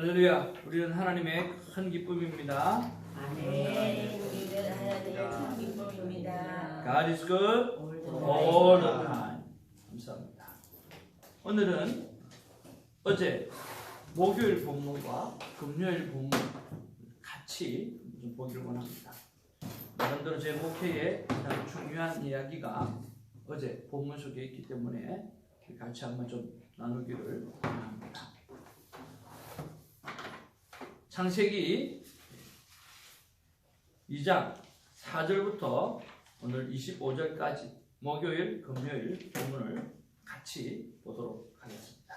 할렐루야. 우리는 하나님의 큰 기쁨입니다. 아멘. 우리는 하나님의 큰 기쁨입니다. God is good all the time. 감사합니다. 오늘은 어제 목요일 본문과 금요일 본문 같이 좀 보기를 원합니다. 나름대로 제 목회에 가장 중요한 이야기가 어제 본문 속에 있기 때문에 같이 한번 좀 나누기를 원합니다. 창세기 2장 4절부터 오늘 25절까지 목요일, 금요일 본문을 같이 보도록 하겠습니다.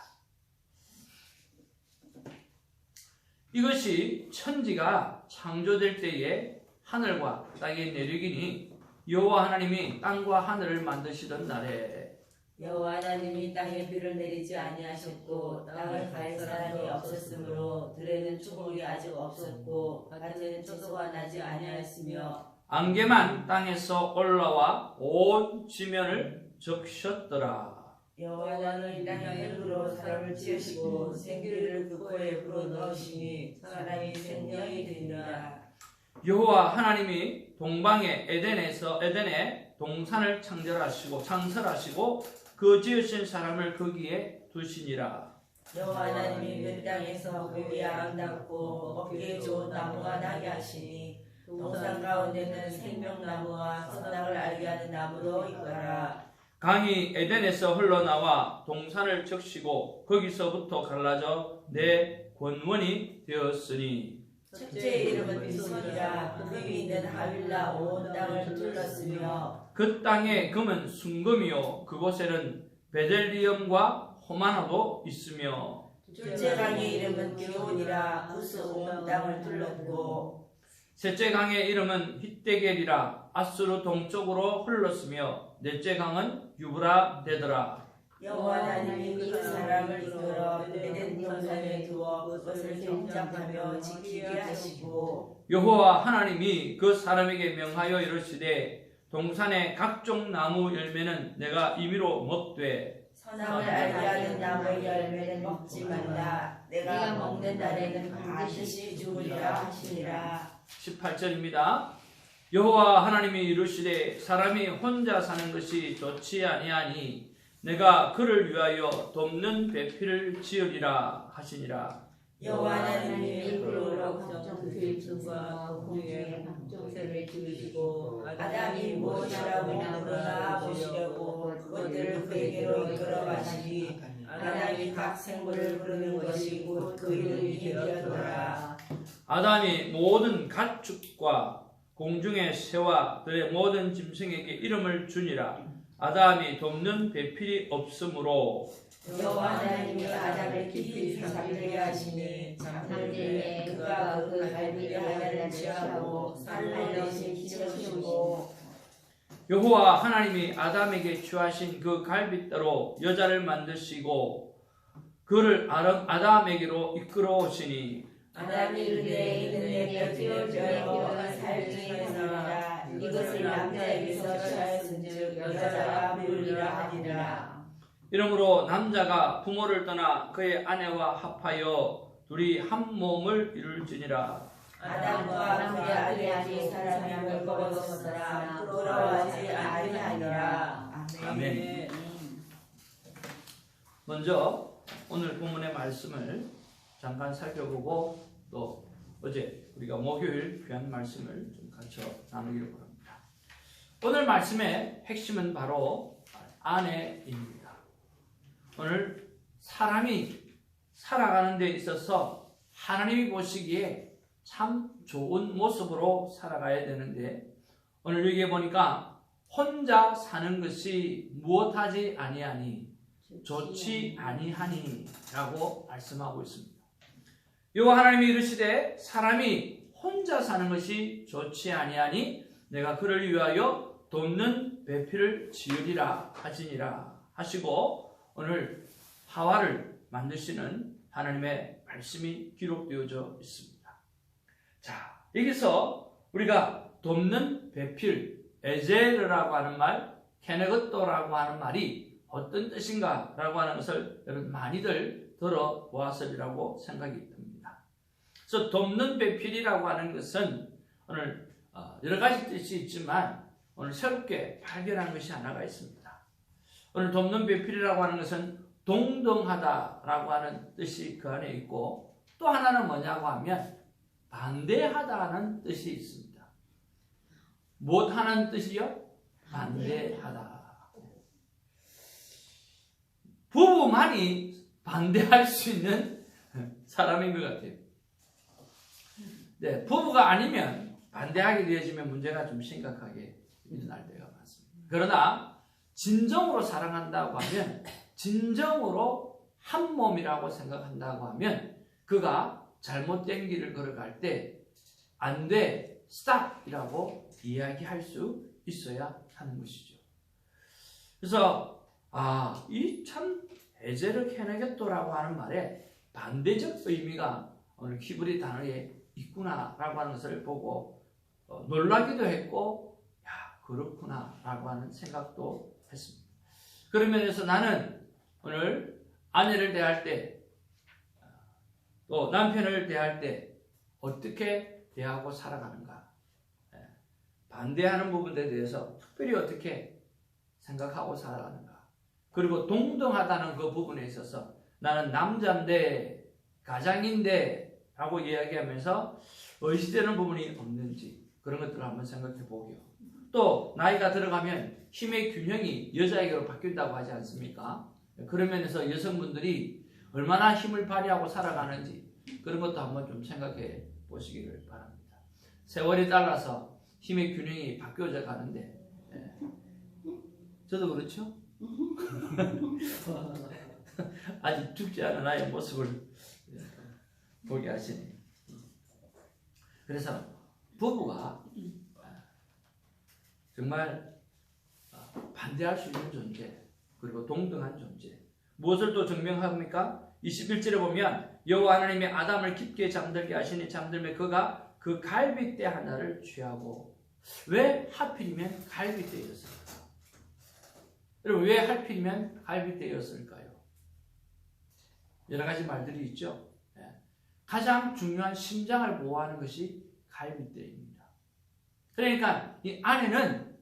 이것이 천지가 창조될 때에 하늘과 땅의 내륙이니 여호와 하나님이 땅과 하늘을 만드시던 날에 여호와 하나님이 땅에 비를 내리지 아니하셨고 땅을 갈 사람이 없었으므로 들에는 초목이 아직 없었고 밭에는 초소가 나지 아니하였으며 안개만 땅에서 올라와 온 지면을 적셨더라. 여호와는 땅의 흙으로 사람을 지으시고 생기를 그 코에 불어넣으시니 사람이 생명이 되니라. 여호와 하나님이 동방의 에덴에 동산을 창설하시고 그 지으신 사람을 거기에 두시니라. 여호와 하나님이 그 땅에서 그에게 아름답고 먹기에 좋은 나무가 나게 하시니 동산 가운데는 생명나무와 선악을 알게 하는 나무도 있더라. 강이 에덴에서 흘러나와 동산을 적시고 거기서부터 갈라져 내 권원이 되었으니 첫째의 이름은 비손이라. 그 금이 있는 하윌라 온 땅을 둘렀으며 그 땅의 금은 순금이요 그곳에는 베델리엄과 호마나도 있으며 둘째 강의 이름은 기온이라. 그스 온 땅을 둘렀고 셋째 강의 이름은 히데겔이라. 아수르 동쪽으로 흘렀으며 넷째 강은 유브라 되더라. 여호와 하나님이 그 사람을 이끌어 에덴 동산에 두어 그것을 경작하며 지키게 하시고 여호와 하나님이 그 사람에게 명하여 이르시되 동산의 각종 나무 열매는 내가 임의로 먹되 선악을 알게 하는 나무의 열매는 먹지 말라. 내가 먹는 날에는 반드시 죽으리라 하시니라. 18절입니다. 여호와 하나님이 이르시되 사람이 혼자 사는 것이 좋지 아니하니 내가 그를 위하여 돕는 배필을 지으리라 하시니라. 여호와 하나님이 흙으로 각종 들짐과 공중의 각종 새를 지으시고 아담이 무엇이라고 물어나 보시려고 그것들을 그에게로 이끌어가시니 아담이 각 생물을 부르는 것이 곧 그 이름이 되었더라. 아담이 모든 가축과 공중의 새와 들의 모든 짐승에게 이름을 주니라. 아담이 돕는 배필이 없으므로 여호와 하나님이 아담을 깊이 잠들게 하시니 잠들에 그가 그 갈비를 하나를 취하고 살로 대신 키우시고 여호와 하나님이 아담에게 취하신 그 갈빗대로 여자를 만드시고 그를 아담에게로 이끌어오시니 아담이 그대에 있는 내 뼈 살중에서라. 이것을 남자에게서 취하였은즉 여자가 부르리라 하니라. 이러므로 남자가 부모를 떠나 그의 아내와 합하여 둘이 한 몸을 이룰지니라. 아담과 그의 아내의 사람이 벌거벗었으나 부끄러워하지 아니하니라. 아멘. 먼저 오늘 본문의 말씀을 잠깐 살펴보고 또 어제 우리가 목요일 귀한 말씀을 좀 같이 나누기를 바랍니다. 오늘 말씀의 핵심은 바로 아내입니다. 오늘 사람이 살아가는 데 있어서 하나님이 보시기에 참 좋은 모습으로 살아가야 되는데 오늘 여기에 보니까 혼자 사는 것이 무엇하지 아니하니 좋지 아니하니 라고 말씀하고 있습니다. 여호와 하나님이 이르시되 사람이 혼자 사는 것이 좋지 아니하니 내가 그를 위하여 돕는 배필을 지으리라 하시니라 하시고 오늘 하와를 만드시는 하나님의 말씀이 기록되어져 있습니다. 자, 여기서 우리가 돕는 배필, 에제르라고 하는 말, 케네그토라고 하는 말이 어떤 뜻인가 라고 하는 것을 여러분 많이들 들어보았으리라고 생각이 듭니다. 그래서 돕는 배필이라고 하는 것은 오늘 여러 가지 뜻이 있지만 오늘 새롭게 발견한 것이 하나가 있습니다. 오늘 돕는 배필이라고 하는 것은 동등하다라고 하는 뜻이 그 안에 있고 또 하나는 뭐냐고 하면 반대하다는 뜻이 있습니다. 못하는 뜻이요? 반대하다. 부부만이 반대할 수 있는 사람인 것 같아요. 네, 부부가 아니면 반대하게 되어지면 문제가 좀 심각하게 일어날 때가 많습니다. 그러나 진정으로 사랑한다고 하면 진정으로 한 몸이라고 생각한다고 하면 그가 잘못된 길을 걸어갈 때 안 돼, 스탑이라고 이야기할 수 있어야 하는 것이죠. 그래서 이 참 에제르 케네게토라고 하는 말에 반대적 의미가 오늘 히브리 단어에 있구나라고 하는 것을 보고 놀라기도 했고 그렇구나 라고 하는 생각도 했습니다. 그런 면에서 나는 오늘 아내를 대할 때 또 남편을 대할 때 어떻게 대하고 살아가는가, 반대하는 부분에 대해서 특별히 어떻게 생각하고 살아가는가, 그리고 동등하다는 그 부분에 있어서 나는 남자인데 가장인데 라고 이야기하면서 의시되는 부분이 없는지 그런 것들을 한번 생각해 보고요. 또 나이가 들어가면 힘의 균형이 여자에게로 바뀐다고 하지 않습니까? 그런 면에서 여성분들이 얼마나 힘을 발휘하고 살아가는지 그런 것도 한번 좀 생각해 보시기를 바랍니다. 세월이 따라서 힘의 균형이 바뀌어져 가는데 저도 그렇죠? 아직 죽지 않은 나의 모습을 보게 하시니 그래서 부부가 정말 반대할 수 있는 존재 그리고 동등한 존재 무엇을 또 증명합니까? 21절에 보면 여호와 하나님이 아담을 깊게 잠들게 하시니 잠들매 그가 그 갈빗대 하나를 취하고 왜 하필이면 갈빗대였을까? 여러분 왜 하필이면 갈빗대였을까요? 여러 가지 말들이 있죠. 가장 중요한 심장을 보호하는 것이 갈빗대입니다. 그러니까 이 아내는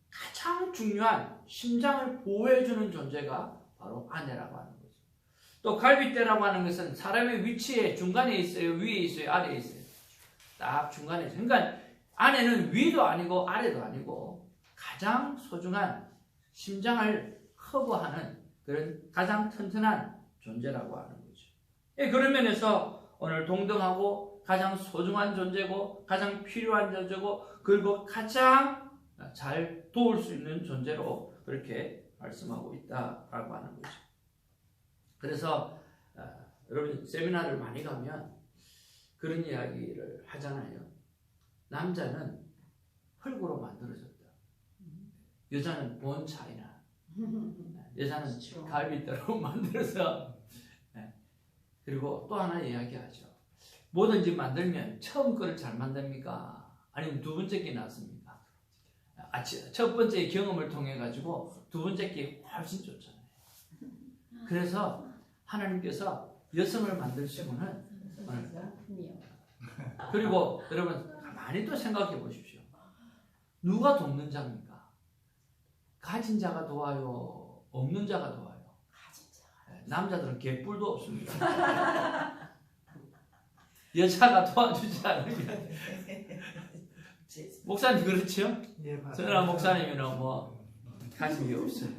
가장 중요한 심장을 보호해주는 존재가 바로 아내라고 하는 거죠. 또 갈빗대라고 하는 것은 사람의 위치에 중간에 있어요, 위에 있어요, 아래에 있어요. 딱 중간에 있어요. 그러니까 아내는 위도 아니고 아래도 아니고 가장 소중한 심장을 커버하는 그런 가장 튼튼한 존재라고 하는 거죠. 그런 면에서 오늘 동등하고 가장 소중한 존재고 가장 필요한 존재고 그리고 가장 잘 도울 수 있는 존재로 그렇게 말씀하고 있다라고 하는 거죠. 그래서 여러분 세미나를 많이 가면 그런 이야기를 하잖아요. 남자는 흙으로 만들어졌다. 여자는 본 차이나 여자는 갈빗대로 만들어서 그리고 또 하나 이야기하죠. 뭐든지 만들면 처음 거를 잘 만듭니까? 아니면 두 번째 게 낫습니까? 첫 번째 경험을 통해 가지고 두 번째 게 훨씬 좋잖아요. 그래서 하나님께서 여성을 만드시고는 그리고 여러분 가만히 또 생각해 보십시오. 누가 돕는 자입니까? 가진 자가 도와요? 없는 자가 도와요? 남자들은 개뿔도 없습니다. 여자가 도와주지 않으면 목사님 그렇죠? 저는 목사님이는 뭐 가진 게 없어요.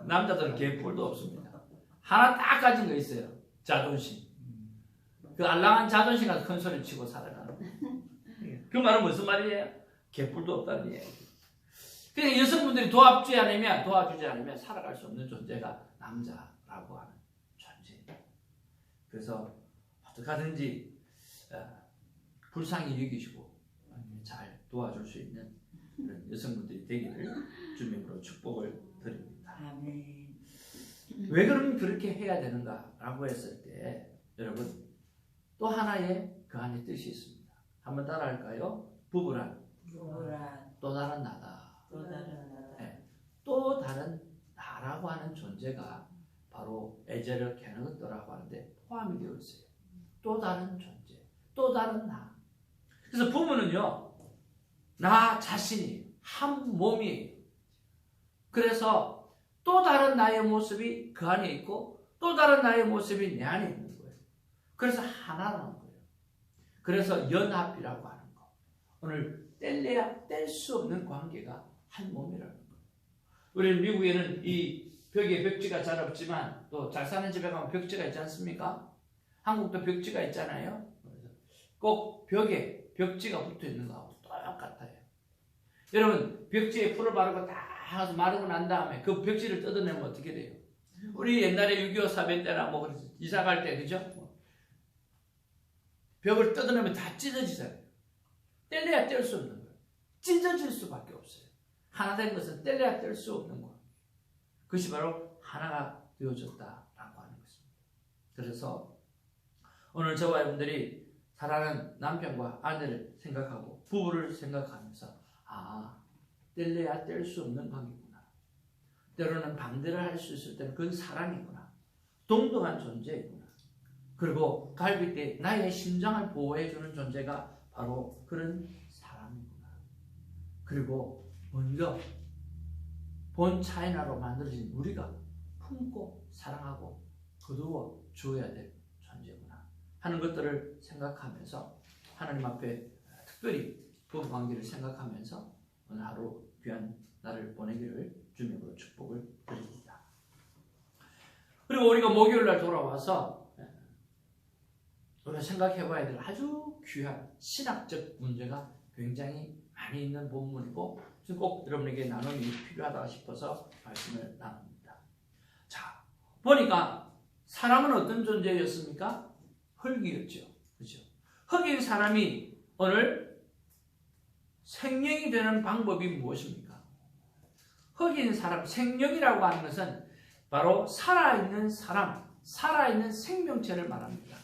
남자들은 개뿔도 없습니다. 하나 딱 가진 거 있어요. 자존심. 그 알랑한 자존심 가서 큰 소리 치고 살아가는 그 말은 무슨 말이에요? 개뿔도 없다는 얘기예요. 그러니까 여성분들이 도와주지 않으면 살아갈 수 없는 존재가 남자라고 하는 존재입니다. 그래서 어떻게 하든지 불쌍히 여기시고 잘 도와줄 수 있는 그런 여성분들이 되기를 주님으로 축복을 드립니다. 아멘. 왜 그러면 그렇게 해야 되는가라고 했을 때 여러분 또 하나의 그 안에 뜻이 있습니다. 한번 따라할까요? 부부란 또 다른 나다. 또 다른 나라고 하는 존재가 바로 에제르 케네게토라고 하는데 포함이 되어 있어요. 또 다른 존재, 또 다른 나. 그래서 부부는요, 나 자신이 한 몸이에요. 그래서 또 다른 나의 모습이 그 안에 있고 또 다른 나의 모습이 내 안에 있는 거예요. 그래서 하나라는 거예요. 그래서 연합이라고 하는 거. 오늘 뗄래야 뗄 수 없는 관계가 한 몸이라는 거예요. 우리 미국에는 이 벽에 벽지가 잘 없지만 또 잘 사는 집에 가면 벽지가 있지 않습니까? 한국도 벽지가 있잖아요. 꼭 벽에 벽지가 붙어 있는 거하고 똑같아요. 여러분 벽지에 풀을 바르고 다 마르고 난 다음에 그 벽지를 뜯어내면 어떻게 돼요? 우리 옛날에 6.25 사변 때나 뭐 이사 갈 때 그죠? 벽을 뜯어내면 다 찢어지잖아요. 뗄래야 뗄 수 없는 거예요. 찢어질 수밖에 없어요. 하나 된 것은 뗄래야 뗄 수 없는 거예요. 그것이 바로 하나가 되어졌다라고 하는 것입니다. 그래서 오늘 저와 여러분들이 사랑하는 남편과 아내를 생각하고 부부를 생각하면서 뗄래야 뗄 수 없는 관계구나. 때로는 반대를 할 수 있을 때는 그건 사랑이구나. 동등한 존재이구나. 그리고 갈비 때 나의 심장을 보호해주는 존재가 바로 그런 사람이구나. 그리고 먼저 본 차이나로 만들어진 우리가 품고 사랑하고 거두어 주어야 될 존재구나 하는 것들을 생각하면서 하나님 앞에 특별히 부부관계를 생각하면서 오늘 하루 귀한 날을 보내기를 주님으로 축복을 드립니다. 그리고 우리가 목요일날 돌아와서 우리가 생각해봐야 될 아주 귀한 신학적 문제가 굉장히 많이 있는 본문이고 꼭 여러분에게 나눔이 필요하다 싶어서 말씀을 나눕니다. 자, 보니까 사람은 어떤 존재였습니까? 흙이었죠. 그죠? 흙인 사람이 오늘 생명이 되는 방법이 무엇입니까? 흙인 사람, 생명이라고 하는 것은 바로 살아있는 사람, 살아있는 생명체를 말합니다.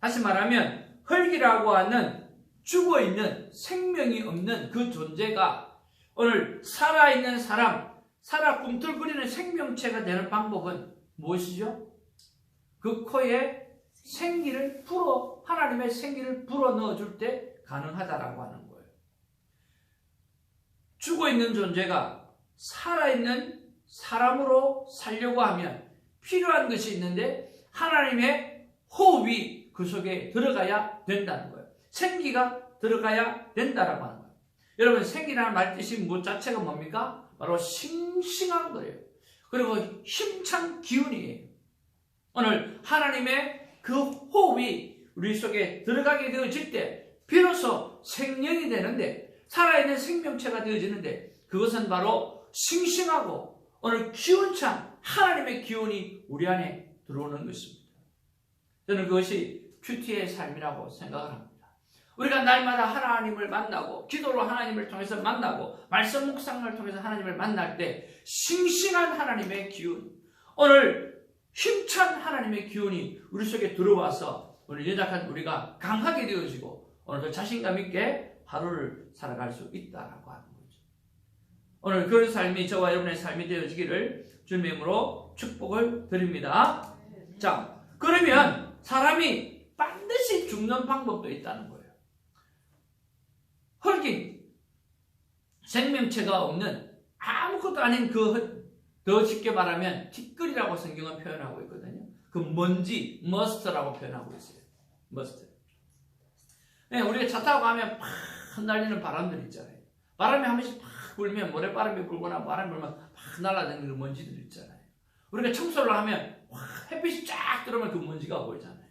다시 말하면 흙이라고 하는 죽어있는 생명이 없는 그 존재가 오늘 살아있는 사람, 살아 꿈틀거리는 생명체가 되는 방법은 무엇이죠? 그 코에 생기를 하나님의 생기를 불어 넣어줄 때 가능하다라고 하는 거예요. 죽어있는 존재가 살아있는 사람으로 살려고 하면 필요한 것이 있는데 하나님의 호흡이 그 속에 들어가야 된다는 거예요. 생기가 들어가야 된다라고 하는 거예요. 여러분 생기라는 말 뜻이 뭐 자체가 뭡니까? 바로 싱싱한 거예요. 그리고 힘찬 기운이에요. 오늘 하나님의 그 호흡이 우리 속에 들어가게 되어질 때 비로소 생명이 되는데 살아있는 생명체가 되어지는데 그것은 바로 싱싱하고 오늘 기운찬 하나님의 기운이 우리 안에 들어오는 것입니다. 저는 그것이 큐티의 삶이라고 생각을 합니다. 우리가 날마다 하나님을 만나고 기도로 하나님을 통해서 만나고 말씀 묵상을 통해서 하나님을 만날 때 싱싱한 하나님의 기운, 오늘 힘찬 하나님의 기운이 우리 속에 들어와서 오늘 연약한 우리가 강하게 되어지고 오늘도 자신감 있게 하루를 살아갈 수 있다라고 하는 거죠. 오늘 그런 삶이 저와 여러분의 삶이 되어지기를 주님의 이름으로 축복을 드립니다. 자, 그러면 사람이 반드시 죽는 방법도 있다는 거예요. 흙인 생명체가 없는 아무것도 아닌 더 쉽게 말하면 티끌이라고 성경은 표현하고 있거든요. 그 먼지, 머스트라고 표현하고 있어요. 머스트. 네, 우리가 차 타고 가면 팍 날리는 바람들 있잖아요. 바람이 한 번씩 팍 불면, 모래바람이 불거나 바람이 불면 팍 날아다니는 그 먼지들 있잖아요. 우리가 청소를 하면 햇빛이 쫙 들어오면 그 먼지가 보이잖아요.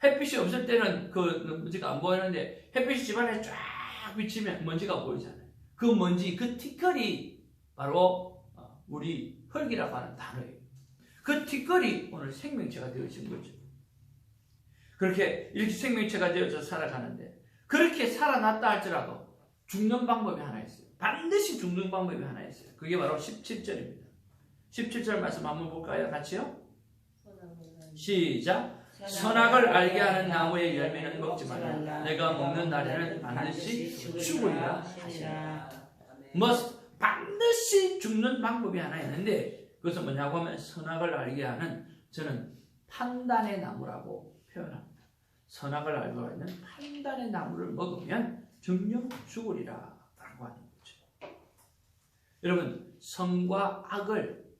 햇빛이 없을 때는 그 먼지가 안 보이는데 햇빛이 집안에 쫙 비치면 먼지가 보이잖아요. 그 먼지, 그 티끌이 바로 우리 흙이라고 하는 단어예요. 그 티끌이 오늘 생명체가 되어진 거죠. 그렇게 이렇게 생명체가 되어서 살아가는데 그렇게 살아났다 할지라도 죽는 방법이 하나 있어요. 반드시 죽는 방법이 하나 있어요. 그게 바로 17절입니다. 17절 말씀 한번 볼까요? 같이요? 시작! 선악을 알게 하는 나무의 열매는 먹지 말라. 내가 먹는 날에는 반드시 죽으리라 하시라. 반드시 죽는 방법이 하나 있는데 그것은 뭐냐고 하면 선악을 알게 하는 저는 판단의 나무라고 표현합니다. 선악을 알고 있는 판단의 나무를 먹으면 정녕 죽으리라 라고 하는 거죠. 여러분, 선과 악을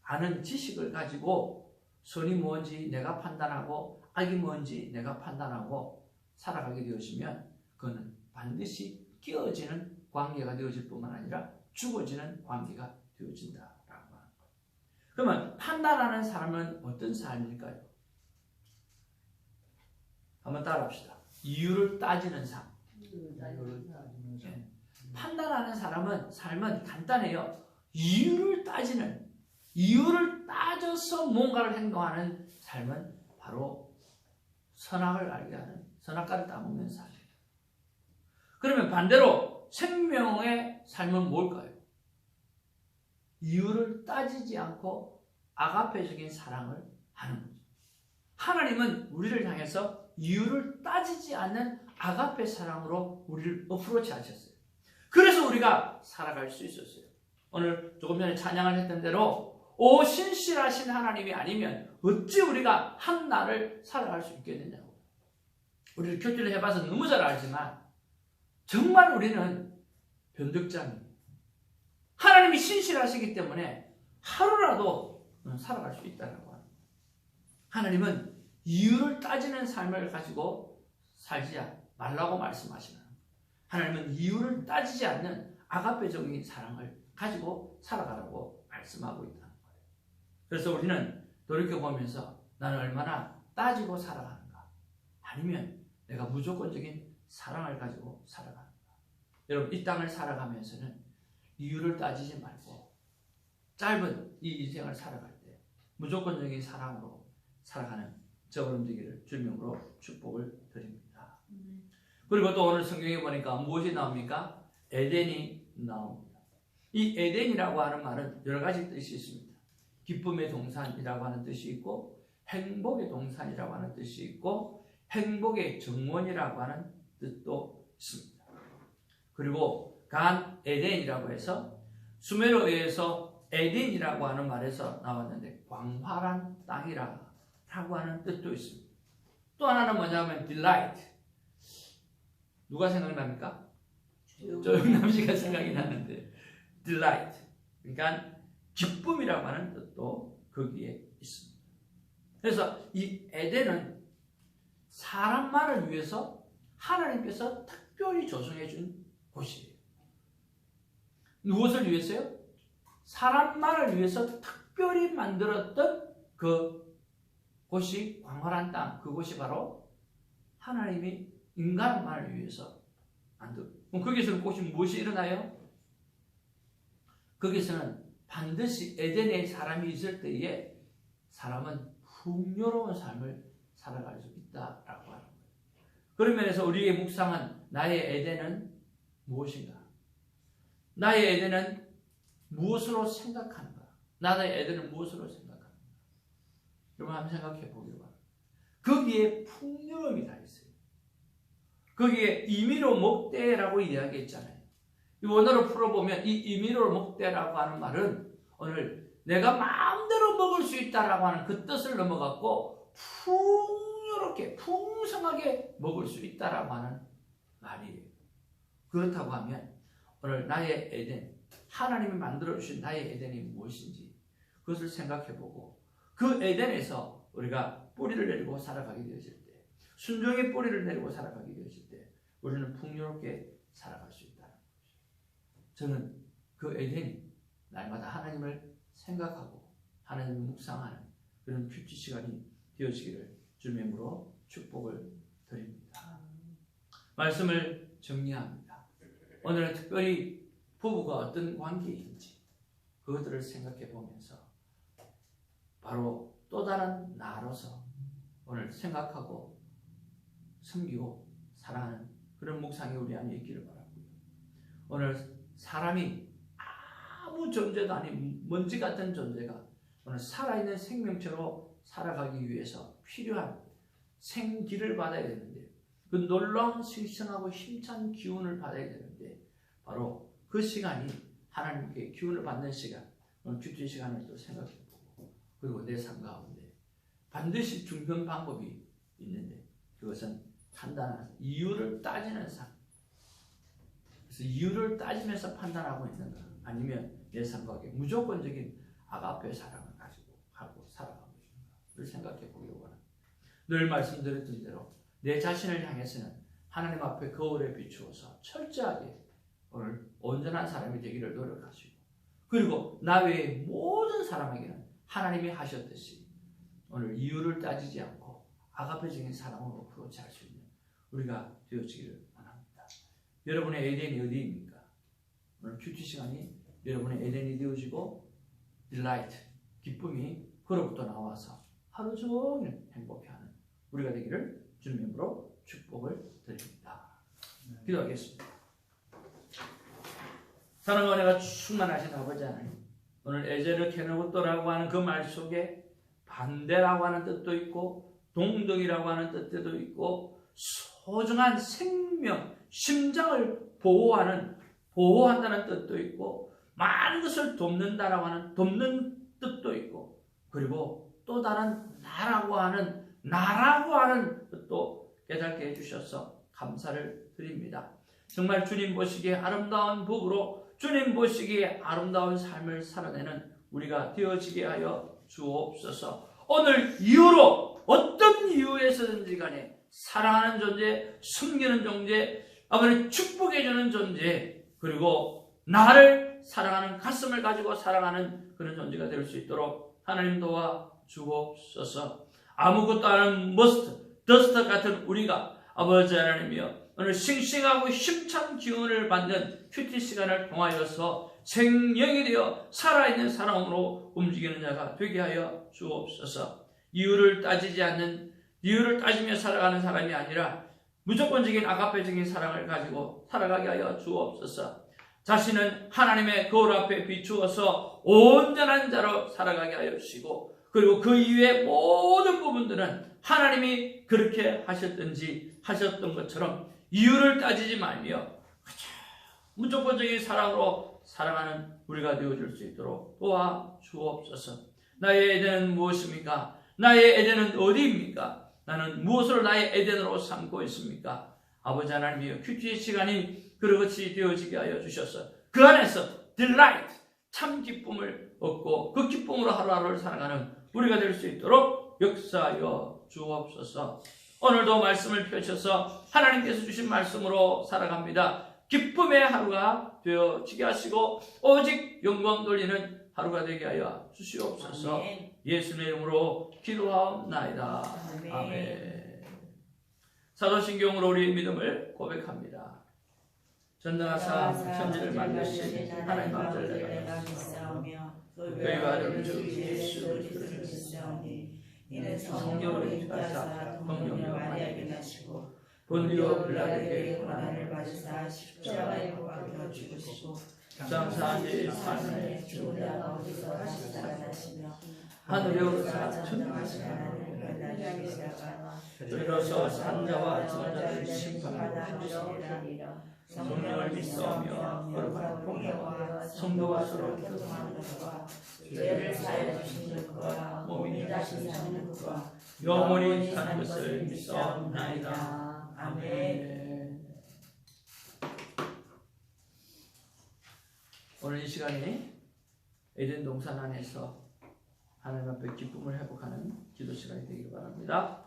아는 지식을 가지고 선이 뭔지 내가 판단하고 악이 뭔지 내가 판단하고 살아가게 되어지면 그거는 반드시 끼어지는 관계가 되어질 뿐만 아니라 죽어지는 관계가 되어진다라고 하는 거예요. 그러면 판단하는 사람은 어떤 삶일까요? 한번 따라합시다. 이유를 따지는 삶. 네. 판단하는 사람은 삶은 간단해요. 이유를 따져서 뭔가를 행동하는 삶은 바로 선악을 알게 하는, 선악과를 따먹는 삶이에요. 그러면 반대로 생명의 삶은 뭘까요? 이유를 따지지 않고 아가페적인 사랑을 하는 거죠. 하나님은 우리를 향해서 이유를 따지지 않는 아가페 사랑으로 우리를 어프로치 하셨어요. 그래서 우리가 살아갈 수 있었어요. 오늘 조금 전에 찬양을 했던 대로 오 신실하신 하나님이 아니면 어찌 우리가 한 날을 살아갈 수 있겠느냐고. 우리를 교제를 해봐서 너무 잘 알지만 정말 우리는 변덕장이에요. 하나님이 신실하시기 때문에 하루라도 살아갈 수 있다고 합니다. 하나님은 이유를 따지는 삶을 가지고 살지 말라고 말씀하시는 거예요. 하나님은 이유를 따지지 않는 아가페적인 사랑을 가지고 살아가라고 말씀하고 있다는 거예요. 그래서 우리는 돌이켜보면서 나는 얼마나 따지고 살아가는가, 아니면 내가 무조건적인 사랑을 가지고 살아가는가. 여러분, 이 땅을 살아가면서는 이유를 따지지 말고 짧은 이 인생을 살아갈 때 무조건적인 사랑으로 살아가는 저그럼 되기를 주님으로 축복을 드립니다. 그리고 또 오늘 성경에 보니까 무엇이 나옵니까? 에덴이 나옵니다. 이 에덴이라고 하는 말은 여러 가지 뜻이 있습니다. 기쁨의 동산이라고 하는 뜻이 있고, 행복의 동산이라고 하는 뜻이 있고, 행복의 정원이라고 하는 뜻도 있습니다. 그리고 간 에덴이라고 해서 수메르어에서 에덴이라고 하는 말에서 나왔는데 광활한 땅이라고 하는 뜻도 있습니다. 또 하나는 뭐냐면 delight. 누가 생각납니까? 조영남 씨가 생각이 나는데 delight. 그러니까 기쁨이라고 하는 뜻도 거기에 있습니다. 그래서 이 에덴은 사람만을 위해서 하나님께서 특별히 조성해 준 곳이에요. 무엇을 위해서요? 사람만을 위해서 특별히 만들었던 그 곳이 광활한 땅, 그곳이 바로 하나님이 인간만을 위해서 만든. 그럼 거기서는 혹시 무엇이 일어나요? 거기서는 반드시 에덴에 사람이 있을 때에 사람은 풍요로운 삶을 살아갈 수 있다라고 하는 거예요. 그런 면에서 우리의 묵상은 나의 에덴은 무엇인가? 나의 에덴은 무엇으로 생각하는가? 나의 에덴은 무엇으로 생각하는가? 여러분 한번 생각해 보기를 바랍니다. 거기에 풍요로움이 다 있어요. 거기에 이미로 목대라고 이야기했잖아요. 이 원어로 풀어보면 이 이미로 목대라고 하는 말은 오늘 내가 마음대로 먹을 수 있다라고 하는 그 뜻을 넘어갔고 풍요롭게 풍성하게 먹을 수 있다라고 하는 말이에요. 그렇다고 하면 오늘 나의 에덴, 하나님이 만들어주신 나의 에덴이 무엇인지 그것을 생각해보고 그 에덴에서 우리가 뿌리를 내리고 살아가게 되어질 때, 순종의 뿌리를 내리고 살아가게 되어질 때 우리는 풍요롭게 살아갈 수 있다는 거죠. 저는 그 에덴이 날마다 하나님을 생각하고 하나님을 묵상하는 그런 큐티 시간이 되어지기를 주님의 이름으로 축복을 드립니다. 말씀을 정리합니다. 오늘은 특별히 부부가 어떤 관계인지 그것들을 생각해 보면서 바로 또 다른 나로서 오늘 생각하고 섬기고 사랑하는 그런 묵상이 우리 안에 있기를 바라고요. 오늘 사람이 아무 존재도 아닌 먼지 같은 존재가 오늘 살아있는 생명체로 살아가기 위해서 필요한 생기를 받아야 되는데 그 놀라운 신성하고 힘찬 기운을 받아야 되는데 바로 그 시간이 하나님께 기운을 받는 시간, 오늘 큐티 시간을 또 생각해보고 그리고 내 삶 가운데 반드시 중요한 방법이 있는데 그것은 판단하는 이유를 따지는 삶. 그래서 이유를 따지면서 판단하고 있는가, 아니면 내 생각에 무조건적인 아가페 사랑을 가지고 하고 살아가고 있는가를 생각해 보기 원합니다. 늘 말씀드렸던 대로 내 자신을 향해서는 하나님 앞에 거울에 비추어서 철저하게 오늘 온전한 사람이 되기를 노력하시고, 그리고 나 외의 모든 사람에게는 하나님이 하셨듯이 오늘 이유를 따지지 않고 아가페적인 사랑으로 프로치할 수 있는 우리가 되어지기를 원합니다. 여러분의 에덴이 어디입니까? 오늘 큐티 시간이 여러분의 에덴이 되어지고 딜라이트, 기쁨이 그로부터 나와서 하루 종일 행복해하는 우리가 되기를 주님의 이름으로 축복을 드립니다. 기도하겠습니다. 사랑과 은혜가 충만하신 아버지 하나님, 오늘 에제르 케노부토라고 하는 그 말 속에 반대라고 하는 뜻도 있고 동등이라고 하는 뜻도 있고 소중한 생명, 심장을 보호한다는 뜻도 있고 많은 것을 돕는다라고 하는 돕는 뜻도 있고, 그리고 또 다른 나라고 하는 뜻도 깨닫게 해주셔서 감사를 드립니다. 정말 주님 보시기에 아름다운 부부로 주님 보시기에 아름다운 삶을 살아내는 우리가 되어지게 하여 주옵소서. 오늘 이유로 어떤 이유에서든지 간에 사랑하는 존재, 숨기는 존재, 아버지 축복해주는 존재, 그리고 나를 사랑하는 가슴을 가지고 사랑하는 그런 존재가 될 수 있도록 하나님 도와 주옵소서. 아무것도 아닌 더스트 같은 우리가 아버지 하나님이여 오늘 싱싱하고 힘찬 기운을 받는 큐티 시간을 통하여서 생명이 되어 살아있는 사랑으로 움직이는 자가 되게 하여 주옵소서. 이유를 따지며 살아가는 사람이 아니라 무조건적인 아가페적인 사랑을 가지고 살아가게 하여 주옵소서. 자신은 하나님의 거울 앞에 비추어서 온전한 자로 살아가게 하여 주시고, 그리고 그 이외의 모든 부분들은 하나님이 그렇게 하셨던 것처럼 이유를 따지지 말며 무조건적인 사랑으로 살아가는 우리가 되어줄 수 있도록 도와주옵소서. 나의 에덴은 무엇입니까? 나의 에덴은 어디입니까? 나는 무엇을 나의 에덴으로 삼고 있습니까? 아버지 하나님이여, 큐티의 시간이 그렇게 되어지게 하여 주셔서 그 안에서 딜라이트, 참 기쁨을 얻고 그 기쁨으로 하루하루를 살아가는 우리가 될 수 있도록 역사하여 주옵소서. 오늘도 말씀을 펼쳐서 하나님께서 주신 말씀으로 살아갑니다. 기쁨의 하루가 되어지게 하시고 오직 영광 돌리는 하루가 되게 하여 주시옵소서. 아멘. 예수의 이름으로 기도하옵나이다. 아멘. 아멘. 사도신경으로 우리의 믿음을 고백합니다. 전능하사 천지를 만드신 하나님 아버지를 내가 믿사오며 너희 아들 주 예수 그리스도를 믿사오니 이는 성령으로 인하사 성령을 마리아에게 나시고 본디오 빌라도에게 고난을 받으사 십자가에 못 박혀 죽으시고 장사한 지 4년에 죽으려 가운데서 다시 살아나시며 하늘에 오르사 천하신 하나님을 만나게 시작하나 들어서 산자와 저자를 심판하시리라. 성령을 믿사오며 거룩한 공회와 성도와 서로 교통하는 것과 죄를 사하여 주시는 것과 몸이 다시 사는 것과 영원히 사는 것을 믿사옵나이다. 아멘. 오늘 이 시간에 에덴 동산 안에서 하나님 앞에 기쁨을 회복하는 기도 시간이 되기를 바랍니다.